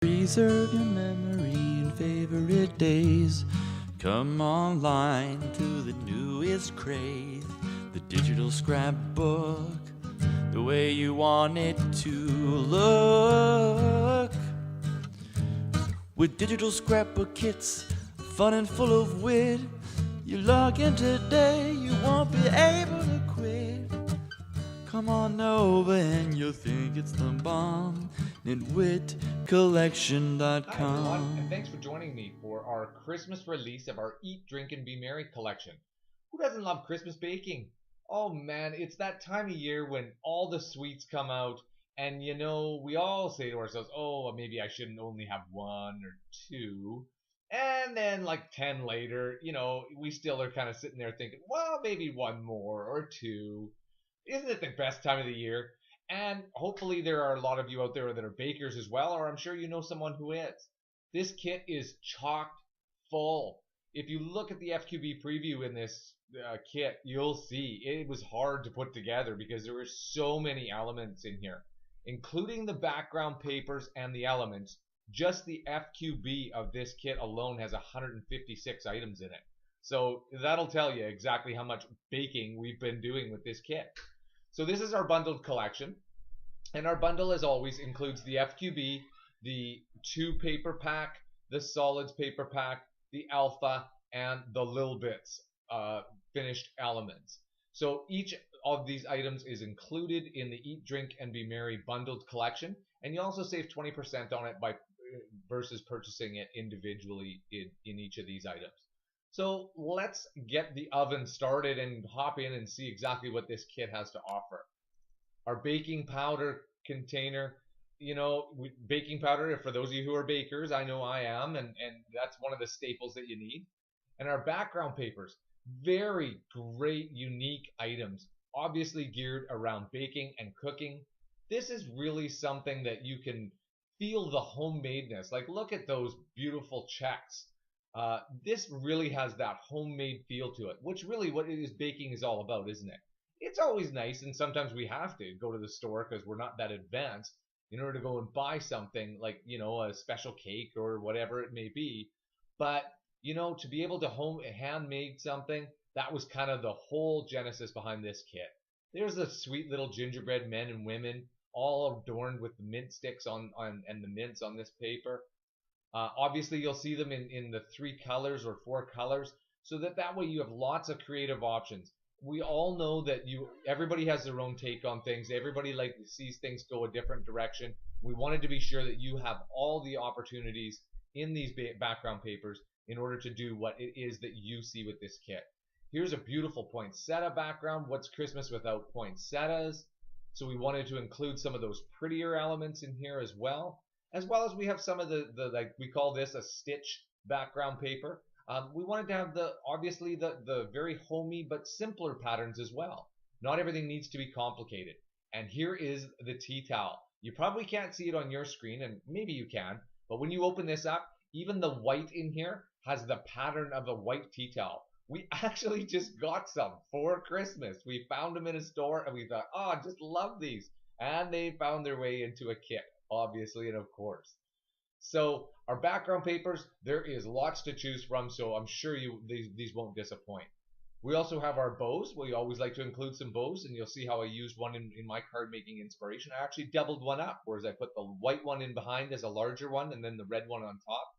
Preserve your memory and favorite days. Come online to the newest craze. The digital scrapbook, the way you want it to look. With digital scrapbook kits, fun and full of wit. You log in today, you won't be able to quit. Come on over and you'll think it's the bomb. Nitwitcollection.com. Hi everyone, and thanks for joining me for our Christmas release of our Eat, Drink, and Be Merry collection. Who doesn't love Christmas baking? Oh man, it's that time of year when all the sweets come out, and you know, we all say to ourselves, oh, maybe I shouldn't only have one or two. And then like 10 later, you know, we still are kind of sitting there thinking, well, maybe one more or two. Isn't it the best time of the year? And hopefully there are a lot of you out there that are bakers as well, or I'm sure you know someone who is. This kit is chocked full. If you look at the FQB preview in this kit, you'll see it was hard to put together because there were so many elements in here, including the background papers and the elements. Just the FQB of this kit alone has 156 items in it. So that'll tell you exactly how much baking we've been doing with this kit. So this is our bundled collection, and our bundle, as always, includes the FQB, the 2 paper pack, the solids paper pack, the alpha, and the little bits finished elements. So each of these items is included in the Eat, Drink, and Be Merry bundled collection, and you also save 20% on it by versus purchasing it individually in each of these items. So let's get the oven started and hop in and see exactly what this kit has to offer. Our baking powder container, you know, baking powder, for those of you who are bakers, I know I am, and that's one of the staples that you need. And our background papers, very great, unique items, obviously geared around baking and cooking. This is really something that you can feel the homemadeness. Like, look at those beautiful checks. This really has that homemade feel to it, which really what it is baking is all about, isn't it? It's always nice, and sometimes we have to go to the store because we're not that advanced in order to go and buy something like, you know, a special cake or whatever it may be. But, you know, to be able to handmade something, that was kind of the whole genesis behind this kit. There's the sweet little gingerbread men and women, all adorned with the mint sticks and the mints on this paper. Obviously, you'll see them in the 3 colors or 4 colors, so that way you have lots of creative options. We all know that everybody has their own take on things. Everybody sees things go a different direction. We wanted to be sure that you have all the opportunities in these background papers in order to do what it is that you see with this kit. Here's a beautiful poinsettia background. What's Christmas without poinsettias? So we wanted to include some of those prettier elements in here as well as we have some of the like, we call this a stitch background paper. We wanted to have obviously the very homey but simpler patterns as well. Not everything needs to be complicated. And here is the tea towel. You probably can't see it on your screen, and maybe you can, but when you open this up, even the white in here has the pattern of a white tea towel. We actually just got some for Christmas. We found them in a store and we thought, oh, I just love these. And they found their way into a kit, obviously, and of course. So our background papers, there is lots to choose from, so I'm sure these won't disappoint. We also have our bows. We always like to include some bows, and you'll see how I used one in my card making inspiration. I actually doubled one up, whereas I put the white one in behind as a larger one and then the red one on top,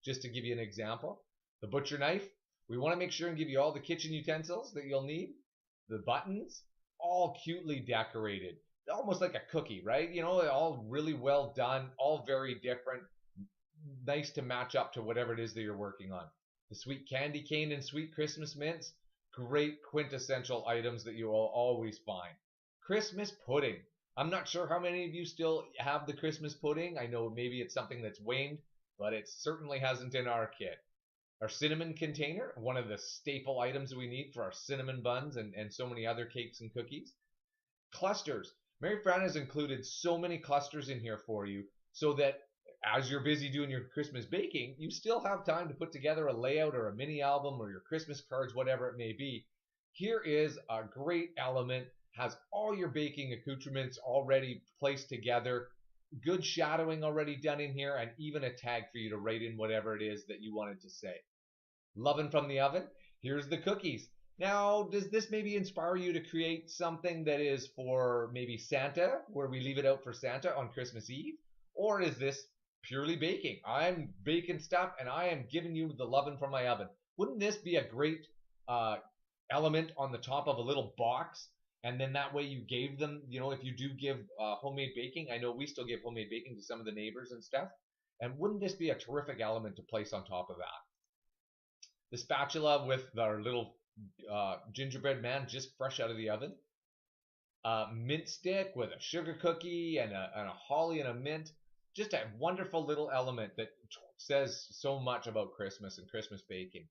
just to give you an example. The butcher knife, we want to make sure and give you all the kitchen utensils that you'll need. The buttons, all cutely decorated, almost like a cookie, right? You know, all really well done, all very different. Nice to match up to whatever it is that you're working on. The sweet candy cane and sweet Christmas mints, great quintessential items that you will always find. Christmas pudding. I'm not sure how many of you still have the Christmas pudding. I know maybe it's something that's waned, but it certainly hasn't in our kit. Our cinnamon container, one of the staple items we need for our cinnamon buns and so many other cakes and cookies. Clusters. Mary Fran has included so many clusters in here for you so that as you're busy doing your Christmas baking, you still have time to put together a layout or a mini album or your Christmas cards, whatever it may be. Here is a great element, has all your baking accoutrements already placed together. good shadowing already done in here, and even a tag for you to write in whatever it is that you wanted to say. Loving from the oven. Here's the cookies. Now, does this maybe inspire you to create something that is for maybe Santa, where we leave it out for Santa on Christmas Eve? Or is this purely baking? I'm baking stuff and I am giving you the loving from my oven. Wouldn't this be a great element on the top of a little box? And then that way you gave them, if you do give homemade baking, I know we still give homemade baking to some of the neighbors and stuff. And wouldn't this be a terrific element to place on top of that? The spatula with our little gingerbread man just fresh out of the oven. Mint stick with a sugar cookie and a holly and a mint. Just a wonderful little element that says so much about Christmas and Christmas baking.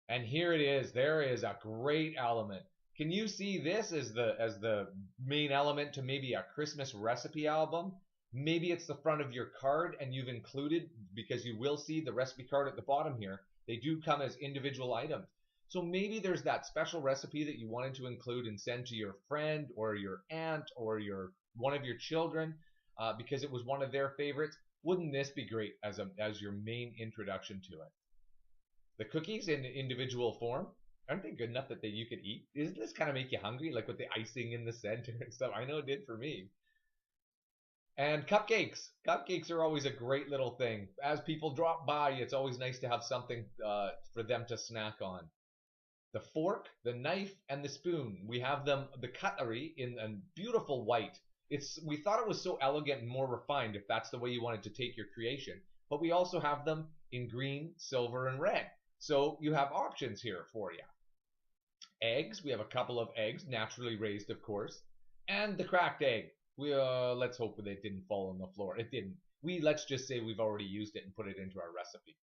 And here it is. There is a great element. Can you see this as the main element to maybe a Christmas recipe album? Maybe it's the front of your card and you've included, because you will see the recipe card at the bottom here, they do come as individual items. So maybe there's that special recipe that you wanted to include and send to your friend or your aunt or one of your children because it was one of their favorites. Wouldn't this be great as your main introduction to it? The cookies in individual form, aren't they good enough that you could eat? Doesn't this kind of make you hungry, like with the icing in the center and stuff? I know it did for me. And cupcakes. Cupcakes are always a great little thing. As people drop by, it's always nice to have something for them to snack on. The fork, the knife, and the spoon. We have them, the cutlery, in a beautiful white. We thought it was so elegant and more refined if that's the way you wanted to take your creation. But we also have them in green, silver, and red. So you have options here for you. Eggs. We have a couple of eggs, naturally raised, of course. And the cracked egg. Let's hope that it didn't fall on the floor. It didn't. Let's just say we've already used it and put it into our recipe.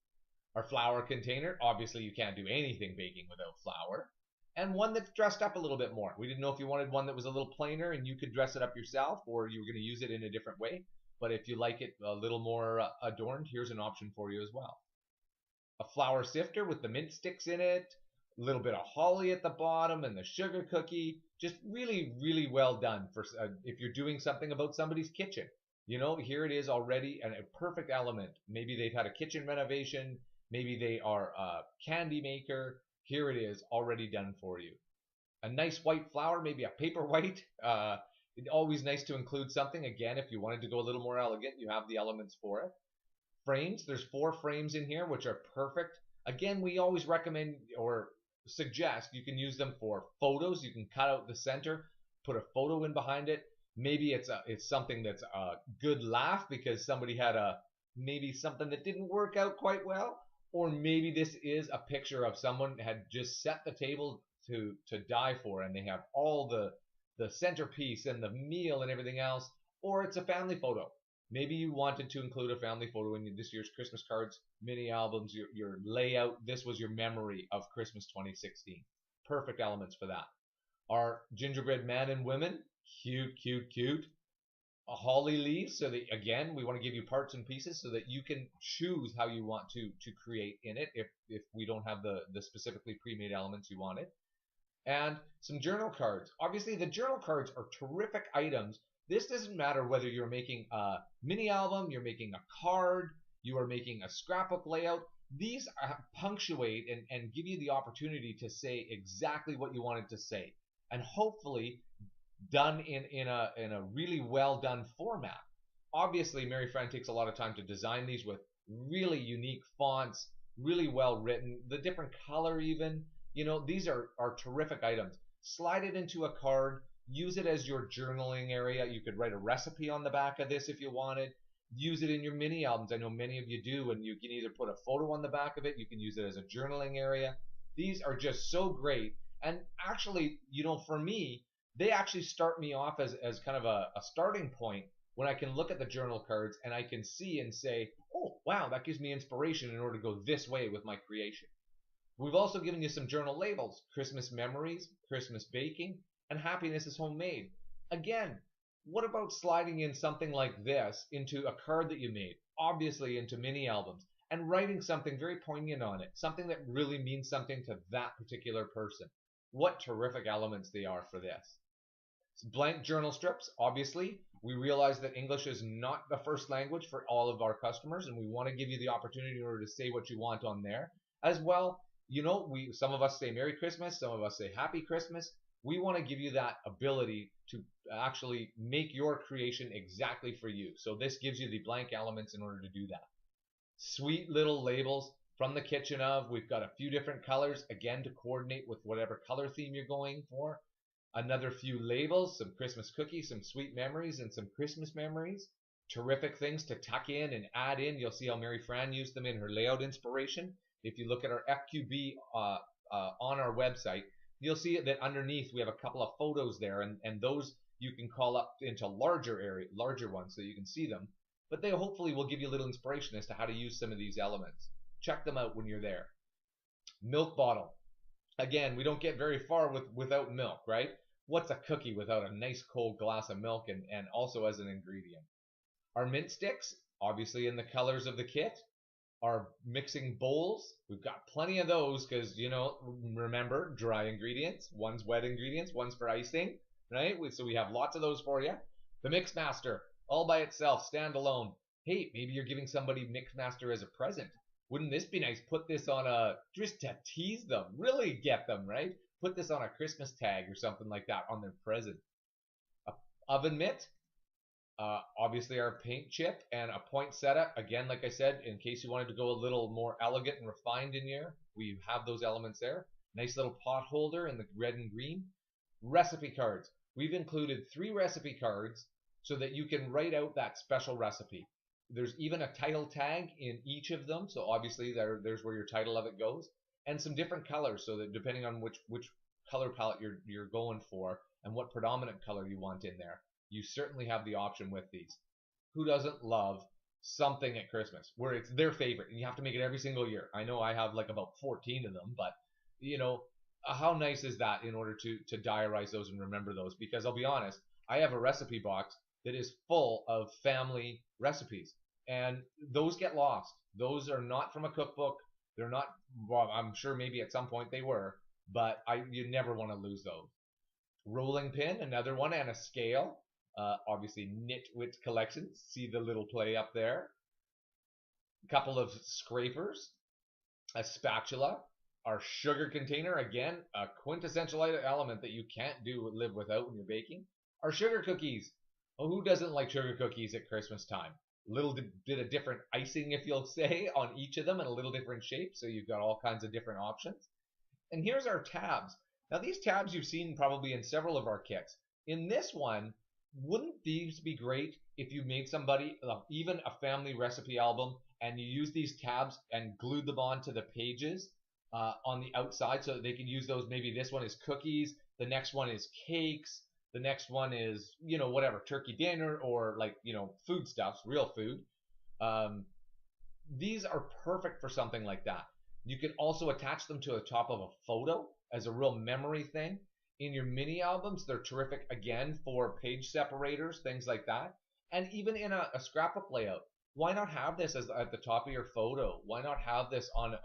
Our flour container. Obviously, you can't do anything baking without flour. And one that's dressed up a little bit more. We didn't know if you wanted one that was a little plainer and you could dress it up yourself, or you were going to use it in a different way. But if you like it a little more adorned, here's an option for you as well. A flour sifter with the mint sticks in it, a little bit of holly at the bottom, and the sugar cookie. Just really, really well done for if you're doing something about somebody's kitchen. Here it is already, and a perfect element. Maybe they've had a kitchen renovation. Maybe they are a candy maker. Here it is, already done for you. A nice white flower, maybe a paper white. It's always nice to include something. Again, if you wanted to go a little more elegant, you have the elements for it. Frames, there's 4 frames in here, which are perfect. Again, we always recommend or suggest you can use them for photos. You can cut out the center, put a photo in behind it. Maybe it's something that's a good laugh because somebody had maybe something that didn't work out quite well. Or maybe this is a picture of someone had just set the table to die for, and they have all the centerpiece and the meal and everything else. Or it's a family photo. Maybe you wanted to include a family photo in this year's Christmas cards, mini albums, your layout. This was your memory of Christmas 2016. Perfect elements for that. Our gingerbread man and women, cute, cute, cute. A holly leaf, so that again we want to give you parts and pieces so that you can choose how you want to create in it if we don't have the specifically pre-made elements you wanted. And some journal cards. Obviously the journal cards are terrific items. This doesn't matter whether you're making a mini album, you're making a card, you are making a scrapbook layout. These punctuate and give you the opportunity to say exactly what you wanted to say, and hopefully done in a really well done format. Obviously, Mary Fran takes a lot of time to design these with really unique fonts, really well written, the different color even. These are terrific items. Slide it into a card, use it as your journaling area. You could write a recipe on the back of this if you wanted. Use it in your mini albums. I know many of you do, and you can either put a photo on the back of it, you can use it as a journaling area. These are just so great. And actually, for me, they actually start me off as kind of a starting point when I can look at the journal cards and I can see and say, oh, wow, that gives me inspiration in order to go this way with my creation. We've also given you some journal labels: Christmas memories, Christmas baking, and happiness is homemade. Again, what about sliding in something like this into a card that you made, obviously into mini albums, and writing something very poignant on it, something that really means something to that particular person? What terrific elements they are for this. Blank journal strips, obviously. We realize that English is not the first language for all of our customers, and we want to give you the opportunity in order to say what you want on there. As well, some of us say Merry Christmas, some of us say Happy Christmas. We want to give you that ability to actually make your creation exactly for you. So this gives you the blank elements in order to do that. Sweet little labels from the kitchen of. We've got a few different colors, again, to coordinate with whatever color theme you're going for. Another few labels, some Christmas cookies, some sweet memories, and some Christmas memories. Terrific things to tuck in and add in. You'll see how Mary Fran used them in her layout inspiration. If you look at our FQB on our website, you'll see that underneath we have a couple of photos there, and those you can call up into larger ones so you can see them. But they hopefully will give you a little inspiration as to how to use some of these elements. Check them out when you're there. Milk bottle. Again, we don't get very far without milk, right? What's a cookie without a nice cold glass of milk and also as an ingredient? Our mint sticks, obviously in the colors of the kit. Our mixing bowls, we've got plenty of those because, remember, dry ingredients. One's wet ingredients, one's for icing, right? So we have lots of those for you. The Mixmaster, all by itself, standalone. Hey, maybe you're giving somebody Mixmaster as a present. Wouldn't this be nice? Put this on just to tease them, really get them, right? Put this on a Christmas tag or something like that on their present. A oven mitt, obviously our paint chip and a poinsettia. Again, like I said, in case you wanted to go a little more elegant and refined in here, we have those elements there. Nice little pot holder in the red and green. Recipe cards. We've included 3 recipe cards so that you can write out that special recipe. There's even a title tag in each of them, so obviously there's where your title of it goes, and some different colors so that depending on which color palette you're going for and what predominant color you want in there, you certainly have the option with these. Who doesn't love something at Christmas where it's their favorite and you have to make it every single year? I know I have like about 14 of them, but how nice is that in order to diarize those and remember those? Because I'll be honest, I have a recipe box that is full of family recipes, and those get lost. Those are not from a cookbook. They're not, well, I'm sure maybe at some point they were, but you never want to lose those. Rolling pin, another one, and a scale. Obviously Nitwit collections. See the little play up there. A couple of scrapers, a spatula, our sugar container, again, a quintessential element that you can't live without when you're baking. Our sugar cookies. Oh, who doesn't like sugar cookies at Christmas time? A little bit of different icing, if you'll say, on each of them and a little different shape, so you've got all kinds of different options. And here's our tabs. Now these tabs you've seen probably in several of our kits. In this one, wouldn't these be great if you made somebody even a family recipe album and you use these tabs and glued them onto the pages on the outside so that they can use those? Maybe this one is cookies, the next one is cakes, the next one is, whatever, turkey dinner or foodstuffs, real food. These are perfect for something like that. You can also attach them to the top of a photo as a real memory thing. In your mini albums, they're terrific, again, for page separators, things like that. And even in a scrapbook layout, why not have this at the top of your photo? Why not have this on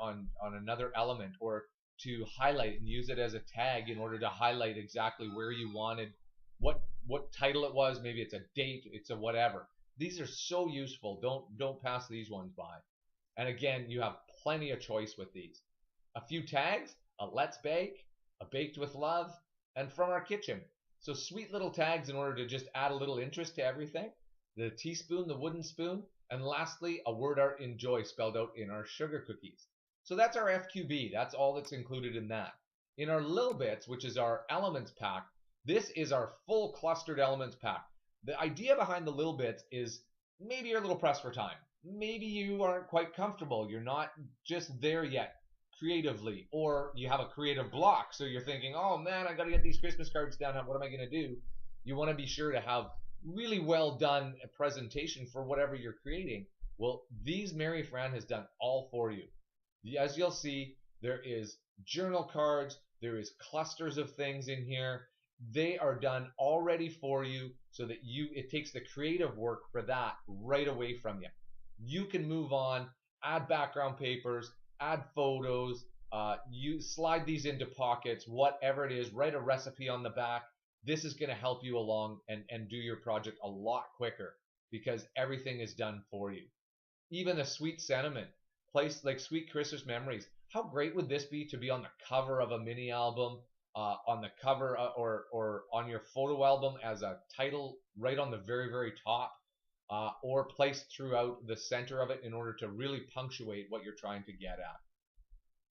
another element, or to highlight and use it as a tag in order to highlight exactly where you wanted, what title it was? Maybe it's a date, it's a whatever. These are so useful. Don't pass these ones by. And again, you have plenty of choice with these. A few tags, a let's bake, a baked with love, and from our kitchen. So sweet little tags in order to just add a little interest to everything. The teaspoon, the wooden spoon, and lastly, a word art enjoy spelled out in our sugar cookies. So that's our FQB. That's all that's included in that. In our Lil Bits, which is our elements pack, this is our full clustered elements pack. The idea behind the Lil Bits is maybe you're a little pressed for time. Maybe you aren't quite comfortable. You're not just there yet creatively, or you have a creative block. So you're thinking, oh man, I got to get these Christmas cards down. What am I going to do? You want to be sure to have really well done a presentation for whatever you're creating. Well, these Mary Fran has done all for you. As you'll see, there is journal cards. There is clusters of things in here. They are done already for you so that it takes the creative work for that right away from you. You can move on, add background papers, add photos, you slide these into pockets, whatever it is, write a recipe on the back. this is going to help you along and do your project a lot quicker because everything is done for you. Even a sweet sentiment, place like sweet Christmas memories. How great would this be to be on the cover of a mini album, on the cover or on your photo album as a title right on the very, very top, or placed throughout the center of it in order to really punctuate what you're trying to get at.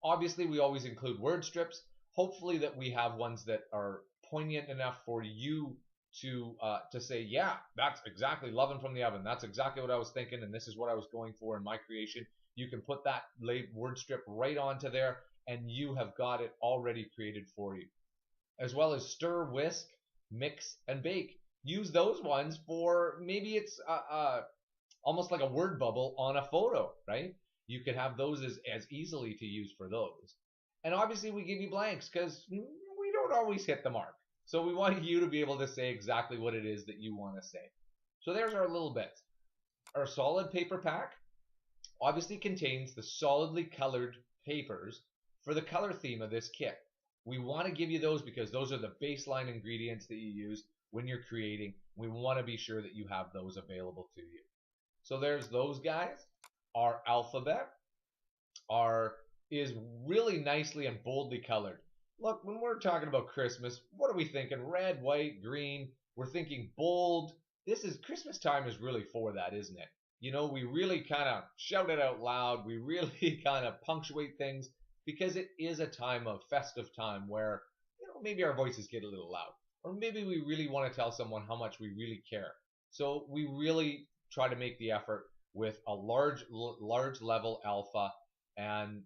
Obviously, we always include word strips. Hopefully that we have ones that are poignant enough for you to say, yeah, that's exactly loving from the oven. That's exactly what I was thinking, and this is what I was going for in my creation. You can put that word strip right onto there, and you have got it already created for you. As well as stir, whisk, mix, and bake. Use those ones for maybe it's almost like a word bubble on a photo, right? You could have those as easily to use for those. And obviously we give you blanks because we don't always hit the mark. So we want you to be able to say exactly what it is that you want to say. So there's our little bits. Our solid paper pack obviously contains the solidly colored papers for the color theme of this kit. We want to give you those because those are the baseline ingredients that you use when you're creating. We want to be sure that you have those available to you. So there's those guys. Our alphabet is really nicely and boldly colored. Look, when we're talking about Christmas, what are we thinking? Red, white, green. We're thinking bold. Christmas time is really for that, isn't it? You know, we really kind of shout it out loud. We really kind of punctuate things because it is a time of festive time where, you know, maybe our voices get a little loud, or maybe we really want to tell someone how much we really care. So we really try to make the effort with a large level alpha, and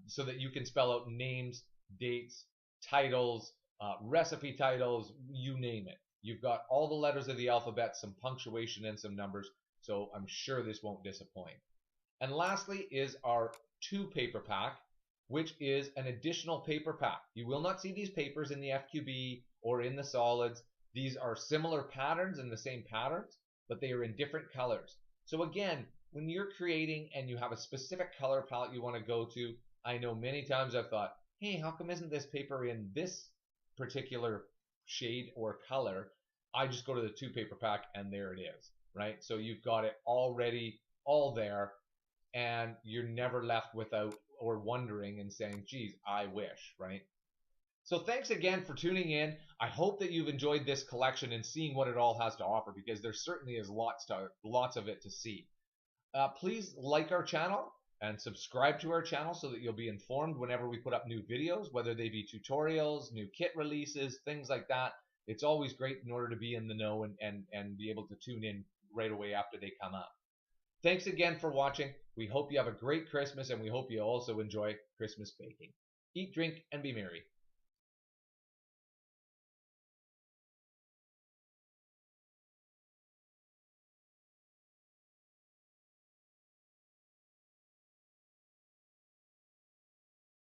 so that you can spell out names, dates, titles, recipe titles, you name it. You've got all the letters of the alphabet, some punctuation, and some numbers, so I'm sure this won't disappoint. And lastly is our 2 paper pack, which is an additional paper pack. You will not see these papers in the FQB or in the solids. These are similar patterns and the same patterns, but they are in different colors. So again, when you're creating and you have a specific color palette you want to go to, I know many times I've thought, hey, how come isn't this paper in this particular shade or color? I just go to the 2 paper pack and there it is, right? So you've got it already all there, and you're never left without or wondering and saying, geez, I wish, right? So thanks again for tuning in. I hope that you've enjoyed this collection and seeing what it all has to offer, because there certainly is lots of it to see. Please like our channel and subscribe to our channel so that you'll be informed whenever we put up new videos, whether they be tutorials, new kit releases, things like that. It's always great in order to be in the know and be able to tune in right away after they come up. Thanks again for watching. We hope you have a great Christmas, and we hope you also enjoy Christmas baking. Eat, drink, and be merry.